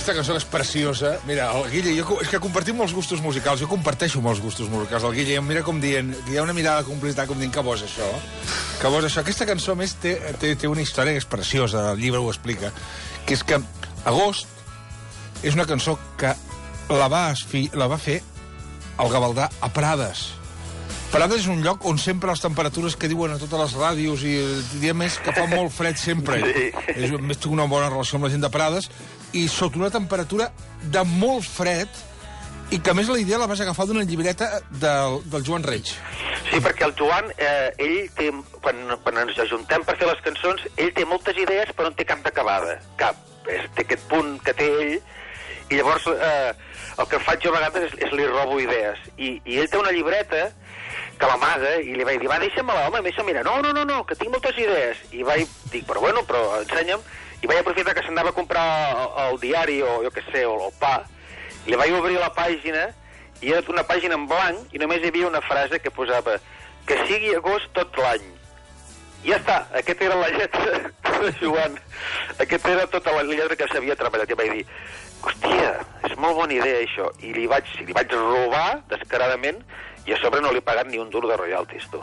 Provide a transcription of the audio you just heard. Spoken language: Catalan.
Aquesta cançó és preciosa. Mira, el Guille, és que compartim molts gustos musicals. Jo comparteixo molts gustos musicals. El Guille em mira com dient, hi ha una mirada de complicitat com dient que bo és això. Que bo és això. Aquesta cançó, a més, té una història que és preciosa. El llibre ho explica. Que és que Agost és una cançó que la va fer el Gavaldà a Prades. Prades és un lloc on sempre les temperatures que diuen a totes les ràdios i diem és que fa molt fred sempre. Sí. Més tinc una bona relació amb la gent de Prades i sota una temperatura de molt fred i que a més la idea la vas agafar d'una llibreta del Joan Reig. Sí, perquè el Joan, ell té, quan ens ajuntem per fer les cançons, ell té moltes idees però no té cap d'acabada. Cap. Té aquest punt que té ell i llavors el que faig jo a vegades és li robo idees. I ell té una llibreta que l'amaga, i li vaig dir, va, deixa'm-la, home, mira, no, que tinc moltes idees. I dic, però ensenya'm. I vaig aprofitar que s'anava a comprar el diari, o jo què sé, o el pa, i li vaig obrir la pàgina, i era una pàgina en blanc, i només hi havia una frase que posava que sigui agost tot l'any. I ja està, aquesta era la lletra de Joan. Aquesta era tota la lletra que s'havia treballat. I vaig dir, hòstia, és molt bona idea, això. I li vaig robar descaradament, i a sobre no li he pagat ni un dur de royalties, tu.